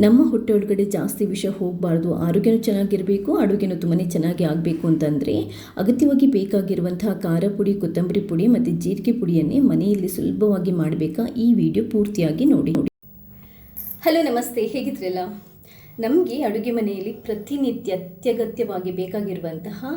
ನಮ್ಮ ಹೊಟ್ಟೆ ಒಳಗಡೆ ಜಾಸ್ತಿ ವಿಷ ಹೋಗಬಾರ್ದು, ಆರೋಗ್ಯನೂ ಚೆನ್ನಾಗಿರಬೇಕು, ಅಡುಗೆನೂ ತುಂಬಾ ಚೆನ್ನಾಗಿ ಆಗಬೇಕು ಅಂತಂದರೆ ಅಗತ್ಯವಾಗಿ ಬೇಕಾಗಿರುವಂತಹ ಖಾರ ಪುಡಿ, ಕೊತ್ತಂಬರಿ ಪುಡಿ ಮತ್ತು ಜೀರಿಗೆ ಪುಡಿಯನ್ನೇ ಮನೆಯಲ್ಲಿ ಸುಲಭವಾಗಿ ಮಾಡಬೇಕಾ? ಈ ವಿಡಿಯೋ ಪೂರ್ತಿಯಾಗಿ ನೋಡಿ. ಹಲೋ, ನಮಸ್ತೆ, ಹೇಗಿದ್ರಲ್ಲ? ನಮಗೆ ಅಡುಗೆ ಮನೆಯಲ್ಲಿ ಪ್ರತಿನಿತ್ಯ ಅತ್ಯಗತ್ಯವಾಗಿ ಬೇಕಾಗಿರುವಂತಹ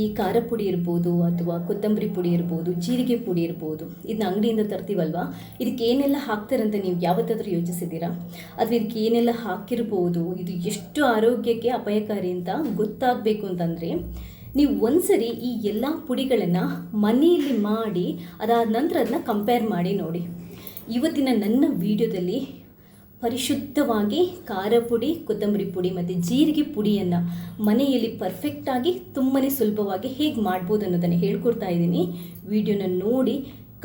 ಈ ಖಾರ ಪುಡಿ ಇರ್ಬೋದು, ಅಥವಾ ಕೊತ್ತಂಬರಿ ಪುಡಿ ಇರ್ಬೋದು, ಜೀರಿಗೆ ಪುಡಿ ಇರ್ಬೋದು, ಇದನ್ನ ಅಂಗಡಿಯಿಂದ ತರ್ತೀವಲ್ವ. ಇದಕ್ಕೆ ಏನೆಲ್ಲ ಹಾಕ್ತಾರಂತ ನೀವು ಯಾವತ್ತಾದರೂ ಯೋಚಿಸಿದ್ದೀರಾ? ಅಥವಾ ಇದಕ್ಕೆ ಏನೆಲ್ಲ ಹಾಕಿರ್ಬೋದು, ಇದು ಎಷ್ಟು ಆರೋಗ್ಯಕ್ಕೆ ಅಪಾಯಕಾರಿ ಅಂತ ಗೊತ್ತಾಗಬೇಕು ಅಂತಂದರೆ ನೀವು ಒಂದ್ಸರಿ ಈ ಎಲ್ಲ ಪುಡಿಗಳನ್ನು ಮನೆಯಲ್ಲಿ ಮಾಡಿ ಅದಾದ ನಂತರ ಅದನ್ನ ಕಂಪೇರ್ ಮಾಡಿ ನೋಡಿ. ಇವತ್ತಿನ ನನ್ನ ವಿಡಿಯೋದಲ್ಲಿ ಪರಿಶುದ್ಧವಾಗಿ ಖಾರ ಪುಡಿ, ಕೊತ್ತಂಬರಿ ಪುಡಿ ಮತ್ತು ಜೀರಿಗೆ ಪುಡಿಯನ್ನು ಮನೆಯಲ್ಲಿ ಪರ್ಫೆಕ್ಟಾಗಿ ತುಂಬಾ ಸುಲಭವಾಗಿ ಹೇಗೆ ಮಾಡ್ಬೋದು ಅನ್ನೋದನ್ನು ಹೇಳ್ಕೊಡ್ತಾ ಇದ್ದೀನಿ. ವಿಡಿಯೋನ ನೋಡಿ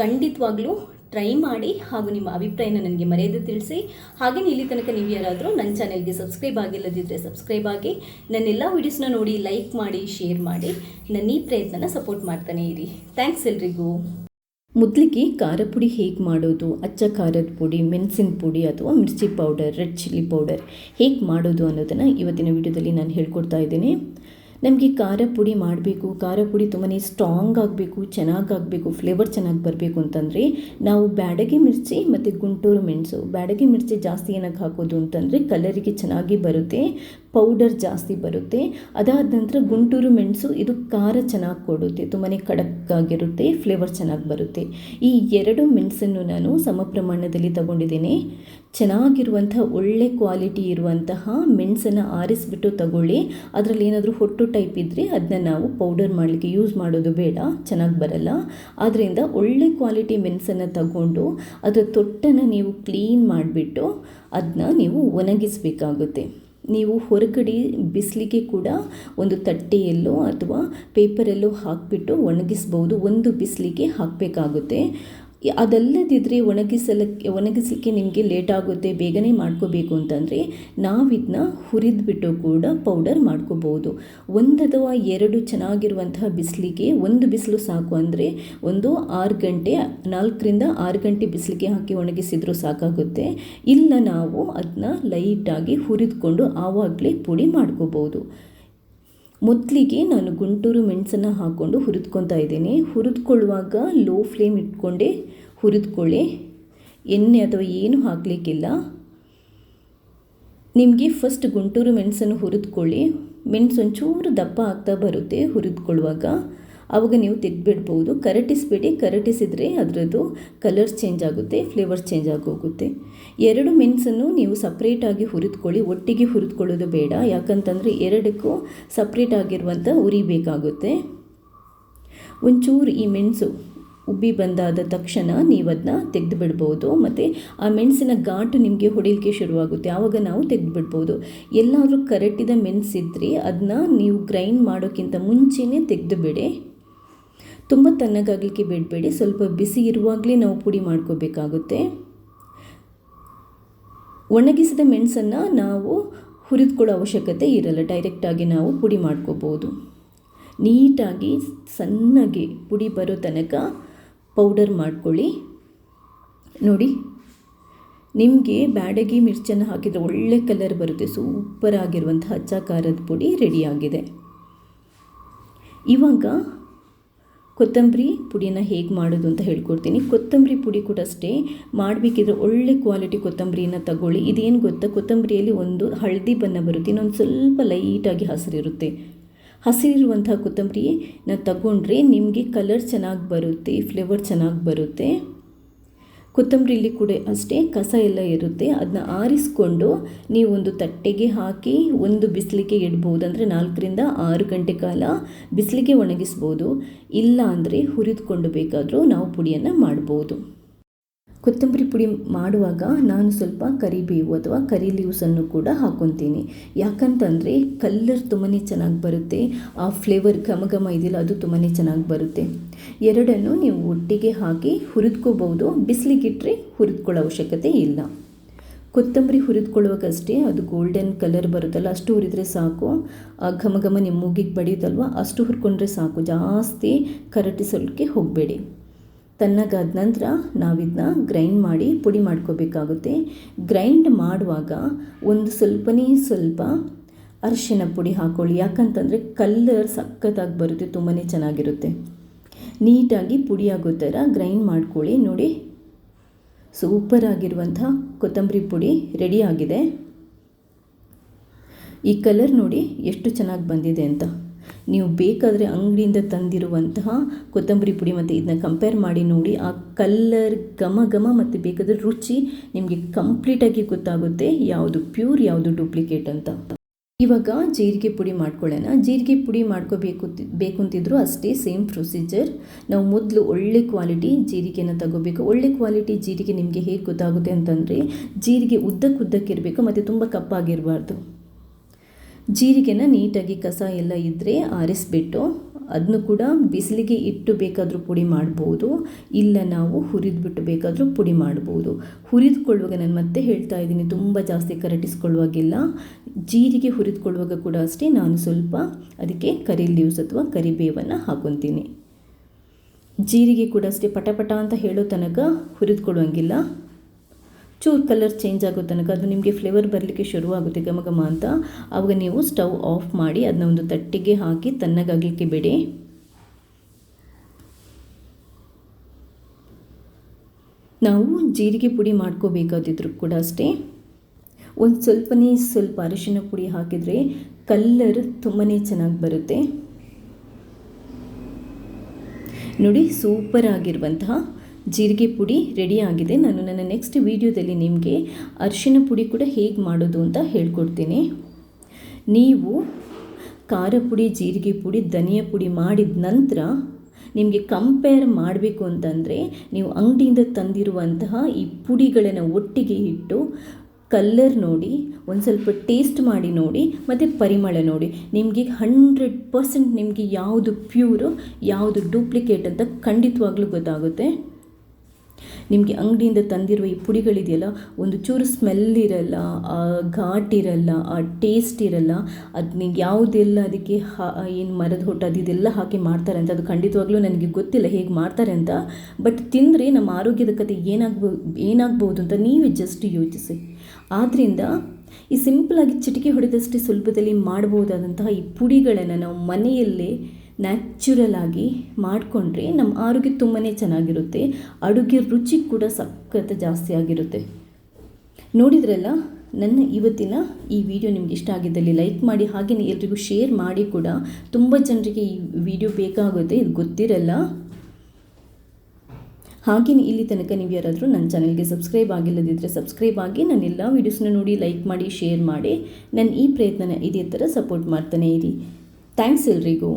ಖಂಡಿತವಾಗ್ಲೂ ಟ್ರೈ ಮಾಡಿ, ಹಾಗೂ ನಿಮ್ಮ ಅಭಿಪ್ರಾಯನ ನನಗೆ ಮರೆಯದೆ ತಿಳಿಸಿ. ಹಾಗೆಯೇ ಇಲ್ಲಿ ತನಕ ನೀವು ಯಾರಾದರೂ ನನ್ನ ಚಾನೆಲ್ಗೆ ಸಬ್ಸ್ಕ್ರೈಬ್ ಆಗಿಲ್ಲದಿದ್ದರೆ ಸಬ್ಸ್ಕ್ರೈಬ್ ಆಗಿ, ನನ್ನೆಲ್ಲ ವೀಡಿಯೋಸ್ನ ನೋಡಿ ಲೈಕ್ ಮಾಡಿ, ಶೇರ್ ಮಾಡಿ, ನನ್ನ ಈ ಪ್ರಯತ್ನನ ಸಪೋರ್ಟ್ ಮಾಡ್ತಾನೆ ಇರಿ. ಥ್ಯಾಂಕ್ಸ್ ಎಲ್ರಿಗೂ. ಮೊದಲಿಗೆ ಖಾರ ಪುಡಿ ಹೇಗೆ ಮಾಡೋದು, ಅಚ್ಚ ಖಾರದ ಪುಡಿ, ಮೆಣಸಿನ ಪುಡಿ ಅಥವಾ ಮಿರ್ಚಿ ಪೌಡರ್, ರೆಡ್ ಚಿಲ್ಲಿ ಪೌಡರ್ ಹೇಗೆ ಮಾಡೋದು ಅನ್ನೋದನ್ನು ಇವತ್ತಿನ ವಿಡಿಯೋದಲ್ಲಿ ನಾನು ಹೇಳ್ಕೊಡ್ತಾ ಇದ್ದೀನಿ. ನಮಗೆ ಖಾರ ಪುಡಿ ಮಾಡಬೇಕು, ಖಾರ ಪುಡಿ ತುಂಬಾ ಸ್ಟ್ರಾಂಗ್ ಆಗಬೇಕು, ಚೆನ್ನಾಗಾಗಬೇಕು, ಫ್ಲೇವರ್ ಚೆನ್ನಾಗಿ ಬರಬೇಕು ಅಂತಂದರೆ ನಾವು ಬ್ಯಾಡಗಿ ಮಿರ್ಚಿ ಮತ್ತು ಗುಂಟೂರು ಮೆಣಸು, ಬ್ಯಾಡಗಿ ಮಿರ್ಚಿ ಜಾಸ್ತಿ ಏನಕ್ಕೆ ಹಾಕೋದು ಅಂತಂದರೆ ಕಲರಿಗೆ ಚೆನ್ನಾಗಿ ಬರುತ್ತೆ, ಪೌಡರ್ ಜಾಸ್ತಿ ಬರುತ್ತೆ. ಅದಾದ ನಂತರ ಗುಂಟೂರು ಮೆಣಸು, ಇದು ಖಾರ ಚೆನ್ನಾಗಿ ಕೊಡುತ್ತೆ, ತುಂಬಾ ಖಡಕ್ಕಾಗಿರುತ್ತೆ, ಫ್ಲೇವರ್ ಚೆನ್ನಾಗಿ ಬರುತ್ತೆ. ಈ ಎರಡು ಮೆಣಸನ್ನು ನಾನು ಸಮ ಪ್ರಮಾಣದಲ್ಲಿ ತಗೊಂಡಿದ್ದೇನೆ. ಚೆನ್ನಾಗಿರುವಂಥ ಒಳ್ಳೆ ಕ್ವಾಲಿಟಿ ಇರುವಂತಹ ಮೆಣಸನ್ನು ಆರಿಸಿಬಿಟ್ಟು ತಗೊಳ್ಳಿ. ಅದರಲ್ಲಿ ಏನಾದರೂ ಹೊಟ್ಟು ಟೈಪ್ ಇದ್ದರೆ ಅದನ್ನ ನಾವು ಪೌಡರ್ ಮಾಡಲಿಕ್ಕೆ ಯೂಸ್ ಮಾಡೋದು ಬೇಡ, ಚೆನ್ನಾಗಿ ಬರಲ್ಲ. ಆದ್ದರಿಂದ ಒಳ್ಳೆ ಕ್ವಾಲಿಟಿ ಮೆಣಸನ್ನು ತಗೊಂಡು ಅದರ ತೊಟ್ಟನ್ನು ನೀವು ಕ್ಲೀನ್ ಮಾಡಿಬಿಟ್ಟು ಅದನ್ನ ನೀವು ಒಣಗಿಸಬೇಕಾಗುತ್ತೆ. ನೀವು ಹೊರಗಡೆ ಬಿಸಿಲಿಗೆ ಕೂಡ ಒಂದು ತಟ್ಟೆಯಲ್ಲೋ ಅಥವಾ ಪೇಪರಲ್ಲೋ ಹಾಕಿಬಿಟ್ಟು ಒಣಗಿಸ್ಬೋದು. ಒಂದು ಬಿಸಿಲಿಗೆ ಹಾಕಬೇಕಾಗುತ್ತೆ. ಅದಲ್ಲದಿದ್ದರೆ ಒಣಗಿಸಲಿಕ್ಕೆ ನಿಮಗೆ ಲೇಟ್ ಆಗುತ್ತೆ, ಬೇಗನೆ ಮಾಡ್ಕೋಬೇಕು ಅಂತಂದರೆ ನಾವಿದನ್ನ ಹುರಿದ್ಬಿಟ್ಟು ಕೂಡ ಪೌಡರ್ ಮಾಡ್ಕೋಬೋದು. ಒಂದು ಅಥವಾ ಎರಡು ಚೆನ್ನಾಗಿರುವಂತಹ ಬಿಸಿಲಿಗೆ, ಒಂದು ಬಿಸಿಲು ಸಾಕು ಅಂದರೆ ಒಂದು 6 ಗಂಟೆ, 4ರಿಂದ 6 ಗಂಟೆ ಬಿಸಿಲಿಗೆ ಹಾಕಿ ಒಣಗಿಸಿದರೂ ಸಾಕಾಗುತ್ತೆ. ಇಲ್ಲ ನಾವು ಅದನ್ನ ಲೈಟಾಗಿ ಹುರಿದ್ಕೊಂಡು ಆವಾಗಲೇ ಪುಡಿ ಮಾಡ್ಕೋಬೋದು. ಮೊದಲಿಗೆ ನಾನು ಗುಂಟೂರು ಮೆಣಸನ್ನು ಹಾಕ್ಕೊಂಡು ಹುರಿದ್ಕೊತಾ ಇದ್ದೀನಿ. ಹುರಿದ್ಕೊಳ್ಳುವಾಗ ಲೋ ಫ್ಲೇಮ್ ಇಟ್ಕೊಂಡೇ ಹುರಿದ್ಕೊಳ್ಳಿ, ಎಣ್ಣೆ ಅಥವಾ ಏನು ಹಾಕಲಿಕ್ಕಿಲ್ಲ. ನಿಮಗೆ ಫಸ್ಟ್ ಗುಂಟೂರು ಮೆಣಸನ್ನು ಹುರಿದ್ಕೊಳ್ಳಿ. ಮೆಣಸು ಒಂಚೂರು ದಪ್ಪ ಆಗ್ತಾ ಬರುತ್ತೆ ಹುರಿದ್ಕೊಳ್ಳುವಾಗ, ಆವಾಗ ನೀವು ತೆಗೆದುಬಿಡ್ಬೋದು. ಕರಟಿಸಬೇಡಿ, ಕರಟಿಸಿದರೆ ಅದರದ್ದು ಕಲರ್ ಚೇಂಜ್ ಆಗುತ್ತೆ, ಫ್ಲೇವರ್ ಚೇಂಜ್ ಆಗೋಗುತ್ತೆ. ಎರಡು ಮೆಣಸನ್ನು ನೀವು ಸಪ್ರೇಟಾಗಿ ಹುರಿದ್ಕೊಳ್ಳಿ, ಒಟ್ಟಿಗೆ ಹುರಿದ್ಕೊಳ್ಳೋದು ಬೇಡ. ಯಾಕಂತಂದರೆ ಎರಡಕ್ಕೂ ಸಪ್ರೇಟ್ ಆಗಿರುವಂಥ ಉರಿ ಬೇಕಾಗುತ್ತೆ. ಒಂಚೂರು ಈ ಮೆಣಸು ಉಬ್ಬಿ ಬಂದಾದ ತಕ್ಷಣ ನೀವು ಅದನ್ನ ತೆಗೆದುಬಿಡ್ಬೋದು. ಮತ್ತು ಆ ಮೆಣಸಿನ ಘಾಟು ನಿಮಗೆ ಹೊಡಿಲಿಕ್ಕೆ ಶುರುವಾಗುತ್ತೆ, ಆವಾಗ ನಾವು ತೆಗೆದುಬಿಡ್ಬೋದು. ಎಲ್ಲಾದರೂ ಕರಟಿದ ಮೆಣಸಿದ್ರೆ ಅದನ್ನ ನೀವು ಗ್ರೈಂಡ್ ಮಾಡೋಕ್ಕಿಂತ ಮುಂಚೆನೇ ತೆಗೆದುಬಿಡಿ. ತುಂಬ ತಣ್ಣಗಾಗಲಿಕ್ಕೆ ಬಿಡಬೇಡಿ, ಸ್ವಲ್ಪ ಬಿಸಿ ಇರುವಾಗಲೇ ನಾವು ಪುಡಿ ಮಾಡ್ಕೋಬೇಕಾಗುತ್ತೆ. ಒಣಗಿಸಿದ ಮೆಣಸನ್ನು ನಾವು ಹುರಿದ್ಕೊಳ್ಳೋ ಅವಶ್ಯಕತೆ ಇರಲ್ಲ, ಡೈರೆಕ್ಟಾಗಿ ನಾವು ಪುಡಿ ಮಾಡ್ಕೋಬೋದು. ನೀಟಾಗಿ ಸಣ್ಣಗೆ ಪುಡಿ ಬರೋ ತನಕ ಪೌಡರ್ ಮಾಡ್ಕೊಳ್ಳಿ. ನೋಡಿ, ನಿಮಗೆ ಬ್ಯಾಡಗಿ ಮಿರ್ಚನ್ನು ಹಾಕಿದರೆ ಒಳ್ಳೆ ಕಲರ್ ಬರುತ್ತೆ, ಸೂಪರ್ ಆಗಿರುವಂಥ ಅಚ್ಚ ಖಾರದ ಪುಡಿ ರೆಡಿಯಾಗಿದೆ. ಇವಾಗ ಕೊತ್ತಂಬರಿ ಪುಡಿನ ಹೇಗೆ ಮಾಡೋದು ಅಂತ ಹೇಳ್ಕೊಡ್ತೀನಿ. ಕೊತ್ತಂಬರಿ ಪುಡಿ ಕೂಡ ಅಷ್ಟೇ, ಮಾಡಬೇಕಿದ್ರೆ ಒಳ್ಳೆ ಕ್ವಾಲಿಟಿ ಕೊತ್ತಂಬರಿನ ತಗೊಳ್ಳಿ. ಇದೇನು ಗೊತ್ತಾ, ಕೊತ್ತಂಬರಿಯಲ್ಲಿ ಒಂದು ಹಳದಿ ಬಣ್ಣ ಬರುತ್ತೆ, ಇನ್ನೊಂದು ಸ್ವಲ್ಪ ಲೈಟಾಗಿ ಹಸಿರಿರುತ್ತೆ. ಹಸಿರಿರುವಂಥ ಕೊತ್ತಂಬರಿನ ತಗೊಂಡ್ರೆ ನಿಮಗೆ ಕಲರ್ ಚೆನ್ನಾಗಿ ಬರುತ್ತೆ, ಫ್ಲೇವರ್ ಚೆನ್ನಾಗಿ ಬರುತ್ತೆ. ಕೊತ್ತಂಬರಿಲಿ ಕೂಡ ಅಷ್ಟೇ ಕಸ ಎಲ್ಲ ಇರುತ್ತೆ, ಅದನ್ನ ಆರಿಸ್ಕೊಂಡು ನೀವು ಒಂದು ತಟ್ಟೆಗೆ ಹಾಕಿ ಒಂದು ಬಿಸಿಲಿಗೆ ಇಡ್ಬೋದು. ಅಂದರೆ 4ರಿಂದ 6 ಗಂಟೆ ಕಾಲ ಬಿಸಿಲಿಗೆ ಒಣಗಿಸ್ಬೋದು. ಇಲ್ಲ ಅಂದರೆ ಹುರಿದ್ಕೊಂಡು ಬೇಕಾದರೂ ನಾವು ಪುಡಿಯನ್ನು ಮಾಡ್ಬೋದು. ಕೊತ್ತಂಬರಿ ಪುಡಿ ಮಾಡುವಾಗ ನಾನು ಸ್ವಲ್ಪ ಕರಿಬೇವು ಅಥವಾ ಕರಿ ಲೀವ್ಸನ್ನು ಕೂಡ ಹಾಕ್ಕೊತೀನಿ. ಯಾಕಂತಂದರೆ ಕಲ್ಲರ್ ತುಂಬಾ ಚೆನ್ನಾಗಿ ಬರುತ್ತೆ, ಆ ಫ್ಲೇವರ್ ಘಮ ಇದೆಯಲ್ಲ ಅದು ತುಂಬಾ ಚೆನ್ನಾಗಿ ಬರುತ್ತೆ. ಎರಡನ್ನು ನೀವು ಒಟ್ಟಿಗೆ ಹಾಕಿ ಹುರಿದ್ಕೋಬೋದು. ಬಿಸಿಲಿಗಿಟ್ಟರೆ ಹುರಿದ್ಕೊಳ್ಳೋ ಅವಶ್ಯಕತೆ ಇಲ್ಲ. ಕೊತ್ತಂಬರಿ ಹುರಿದ್ಕೊಳ್ಳುವಾಗಷ್ಟೇ ಅದು ಗೋಲ್ಡನ್ ಕಲರ್ ಬರುತ್ತಲ್ಲ, ಅಷ್ಟು ಹುರಿದ್ರೆ ಸಾಕು. ಆ ಘಮ ನಿಮ್ಮ ಮೂಗಿಗೆ ಬಡಿಯುತ್ತಲ್ವ, ಅಷ್ಟು ಹುರ್ಕೊಂಡ್ರೆ ಸಾಕು, ಜಾಸ್ತಿ ಕರಟಿಸೋಕ್ಕೆ ಹೋಗಬೇಡಿ. ತಣ್ಣಗಾದ ನಂತರ ನಾವಿದನ್ನ ಗ್ರೈಂಡ್ ಮಾಡಿ ಪುಡಿ ಮಾಡ್ಕೋಬೇಕಾಗುತ್ತೆ. ಗ್ರೈಂಡ್ ಮಾಡುವಾಗ ಒಂದು ಸ್ವಲ್ಪ ಅರಿಶಿನ ಪುಡಿ ಹಾಕ್ಕೊಳ್ಳಿ, ಯಾಕಂತಂದರೆ ಕಲ್ಲರ್ ಸಖತ್ತಾಗಿ ಬರುತ್ತೆ, ತುಂಬಾ ಚೆನ್ನಾಗಿರುತ್ತೆ. ನೀಟಾಗಿ ಪುಡಿ ಆಗೋ ಥರ ಗ್ರೈಂಡ್ ಮಾಡ್ಕೊಳ್ಳಿ. ನೋಡಿ, ಸೂಪರ್ ಆಗಿರುವಂಥ ಕೊತ್ತಂಬರಿ ಪುಡಿ ರೆಡಿ ಆಗಿದೆ. ಈ ಕಲರ್ ನೋಡಿ ಎಷ್ಟು ಚೆನ್ನಾಗಿ ಬಂದಿದೆ ಅಂತ. ನೀವು ಬೇಕಾದರೆ ಅಂಗಡಿಯಿಂದ ತಂದಿರುವಂತಹ ಕೊತ್ತಂಬರಿ ಪುಡಿ ಮತ್ತು ಇದನ್ನ ಕಂಪೇರ್ ಮಾಡಿ ನೋಡಿ. ಆ ಕಲ್ಲರ್, ಘಮ ಮತ್ತು ಬೇಕಾದರೆ ರುಚಿ ನಿಮಗೆ ಕಂಪ್ಲೀಟಾಗಿ ಗೊತ್ತಾಗುತ್ತೆ ಯಾವುದು ಪ್ಯೂರ್ ಯಾವುದು ಡೂಪ್ಲಿಕೇಟ್ ಅಂತ. ಇವಾಗ ಜೀರಿಗೆ ಪುಡಿ ಮಾಡ್ಕೊಳ್ಳೋಣ. ಜೀರಿಗೆ ಪುಡಿ ಬೇಕು ಅಂತಿದ್ರು ಅಷ್ಟೇ, ಸೇಮ್ ಪ್ರೊಸೀಜರ್. ನಾವು ಮೊದಲು ಒಳ್ಳೆ ಕ್ವಾಲಿಟಿ ಜೀರಿಗೆನ ತಗೋಬೇಕು. ಒಳ್ಳೆ ಕ್ವಾಲಿಟಿ ಜೀರಿಗೆ ನಿಮಗೆ ಹೇಗೆ ಗೊತ್ತಾಗುತ್ತೆ ಅಂತಂದರೆ, ಜೀರಿಗೆ ಉದ್ದಕ್ಕಿರಬೇಕು ಮತ್ತು ತುಂಬ ಕಪ್ಪಾಗಿರಬಾರ್ದು. ಜೀರಿಗೆನ ನೀಟಾಗಿ ಕಸ ಎಲ್ಲ ಇದ್ದರೆ ಆರಿಸ್ಬಿಟ್ಟು ಅದನ್ನು ಕೂಡ ಬಿಸಿಲಿಗೆ ಇಟ್ಟು ಬೇಕಾದರೂ ಪುಡಿ ಮಾಡ್ಬೋದು, ಇಲ್ಲ ನಾವು ಹುರಿದ್ಬಿಟ್ಟು ಬೇಕಾದರೂ ಪುಡಿ ಮಾಡ್ಬೋದು. ಹುರಿದುಕೊಳ್ಳುವಾಗ ನಾನು ಮತ್ತೆ ಹೇಳ್ತಾ ಇದ್ದೀನಿ, ತುಂಬ ಜಾಸ್ತಿ ಕರಟಿಸ್ಕೊಳ್ಳುವಾಗಿಲ್ಲ. ಜೀರಿಗೆ ಹುರಿದುಕೊಳ್ಳುವಾಗ ಕೂಡ ಅಷ್ಟೇ ನಾನು ಸ್ವಲ್ಪ ಅದಕ್ಕೆ ಕರಿ ಲೀವ್ಸ್ ಅಥವಾ ಕರಿಬೇವನ್ನು ಹಾಕೊತೀನಿ. ಜೀರಿಗೆ ಕೂಡ ಅಷ್ಟೇ ಪಟ ಅಂತ ಹೇಳೋ ತನಕ ಹುರಿದುಕೊಳ್ಳುವಂಗಿಲ್ಲ. ಚೂರು ಕಲರ್ ಚೇಂಜ್ ಆಗೋ ತನಕ ಅದು ನಿಮಗೆ ಫ್ಲೇವರ್ ಬರಲಿಕ್ಕೆ ಶುರುವಾಗುತ್ತೆ ಘಮ ಅಂತ. ಆವಾಗ ನೀವು ಸ್ಟವ್ ಆಫ್ ಮಾಡಿ ಅದನ್ನ ಒಂದು ತಟ್ಟೆಗೆ ಹಾಕಿ ತಣ್ಣಗಾಗಲಿಕ್ಕೆ ಬಿಡಿ. ನಾವು ಜೀರಿಗೆ ಪುಡಿ ಮಾಡ್ಕೋಬೇಕಾದಿದ್ರು ಕೂಡ ಅಷ್ಟೇ ಒಂದು ಸ್ವಲ್ಪ ಅರಿಶಿನ ಪುಡಿ ಹಾಕಿದರೆ ಕಲ್ಲರ್ ತುಂಬಾ ಚೆನ್ನಾಗಿ ಬರುತ್ತೆ. ನೋಡಿ, ಸೂಪರ್ ಆಗಿರುವಂತಹ ಜೀರಿಗೆ ಪುಡಿ ರೆಡಿ ಆಗಿದೆ. ನಾನು ನನ್ನ ನೆಕ್ಸ್ಟ್ ವಿಡಿಯೋದಲ್ಲಿ ನಿಮಗೆ ಅರಿಶಿನ ಪುಡಿ ಕೂಡ ಹೇಗೆ ಮಾಡೋದು ಅಂತ ಹೇಳ್ಕೊಡ್ತೀನಿ. ನೀವು ಖಾರ ಪುಡಿ, ಜೀರಿಗೆ ಪುಡಿ, ಧನಿಯಾ ಪುಡಿ ಮಾಡಿದ ನಂತರ ನಿಮಗೆ ಕಂಪೇರ್ ಮಾಡಬೇಕು ಅಂತಂದರೆ ನೀವು ಅಂಗಡಿಯಿಂದ ತಂದಿರುವಂತಹ ಈ ಪುಡಿಗಳನ್ನು ಒಟ್ಟಿಗೆ ಇಟ್ಟು ಕಲ್ಲರ್ ನೋಡಿ, ಒಂದು ಸ್ವಲ್ಪ ಟೇಸ್ಟ್ ಮಾಡಿ ನೋಡಿ, ಮತ್ತು ಪರಿಮಳ ನೋಡಿ. ನಿಮಗೆ 100% ನಿಮಗೆ ಯಾವುದು ಪ್ಯೂರು ಯಾವುದು ಡೂಪ್ಲಿಕೇಟ್ ಅಂತ ಖಂಡಿತವಾಗ್ಲೂ ಗೊತ್ತಾಗುತ್ತೆ. ನಿಮಗೆ ಅಂಗಡಿಯಿಂದ ತಂದಿರುವ ಈ ಪುಡಿಗಳಿದೆಯಲ್ಲ, ಒಂದು ಚೂರು ಸ್ಮೆಲ್ ಇರಲ್ಲ, ಘಾಟ್ ಇರಲ್ಲ, ಆ ಟೇಸ್ಟ್ ಇರಲ್ಲ. ಅದು ಯಾವುದೆಲ್ಲ ಅದಕ್ಕೆ ಏನು ಮರದ ಹೊಟ್ಟು ಇದೆಲ್ಲ ಹಾಕಿ ಮಾಡ್ತಾರೆ ಅಂತ ಅದು ಖಂಡಿತವಾಗ್ಲೂ ನನಗೆ ಗೊತ್ತಿಲ್ಲ ಹೇಗೆ ಮಾಡ್ತಾರೆ ಅಂತ. ಬಟ್ ತಿಂದರೆ ನಮ್ಮ ಆರೋಗ್ಯದ ಕತೆ ಏನಾಗ್ಬೋದು ಅಂತ ನೀವೇ ಜಸ್ಟ್ ಯೋಚಿಸಿ. ಆದ್ದರಿಂದ ಈ ಸಿಂಪಲಾಗಿ ಚಿಟಿಕೆ ಹೊಡೆದಷ್ಟೇ ಸುಲಭದಲ್ಲಿ ಮಾಡ್ಬೋದಾದಂತಹ ಈ ಪುಡಿಗಳನ್ನು ನಾವು ಮನೆಯಲ್ಲೇ ನ್ಯಾಚುರಲ್ ಆಗಿ ಮಾಡಿಕೊಂಡ್ರೆ ನಮ್ಮ ಆರೋಗ್ಯ ತುಂಬಾ ಚೆನ್ನಾಗಿರುತ್ತೆ. ಅಡುಗೆ ರುಚಿ ಕೂಡ ಸಖತ್ ಜಾಸ್ತಿ ಆಗಿರುತ್ತೆ. ನೋಡಿದ್ರಲ್ಲ, ನನ್ನ ಇವತ್ತಿನ ಈ ವಿಡಿಯೋ ನಿಮ್ಗೆ ಇಷ್ಟ ಆಗಿದ್ದಲ್ಲಿ ಲೈಕ್ ಮಾಡಿ, ಹಾಗೆಯೇ ಎಲ್ರಿಗೂ ಶೇರ್ ಮಾಡಿ ಕೂಡ. ತುಂಬ ಜನರಿಗೆ ಈ ವಿಡಿಯೋ ಬೇಕಾಗುತ್ತೆ, ಇದು ಗೊತ್ತಿರಲ್ಲ. ಹಾಗೆಯೇ ಇಲ್ಲಿ ತನಕ ನೀವು ಯಾರಾದರೂ ನನ್ನ ಚಾನಲ್ಗೆ ಸಬ್ಸ್ಕ್ರೈಬ್ ಆಗಿಲ್ಲದಿದ್ದರೆ ಸಬ್ಸ್ಕ್ರೈಬ್ ಆಗಿ, ನನ್ನ ಎಲ್ಲ ವೀಡಿಯೋಸ್ನ ನೋಡಿ, ಲೈಕ್ ಮಾಡಿ, ಶೇರ್ ಮಾಡಿ. ನನ್ನ ಈ ಪ್ರಯತ್ನನ ಇದೇ ಥರ ಸಪೋರ್ಟ್ ಮಾಡ್ತಾನೆ ಇರಿ. ಥ್ಯಾಂಕ್ಸ್ ಎಲ್ರಿಗೂ.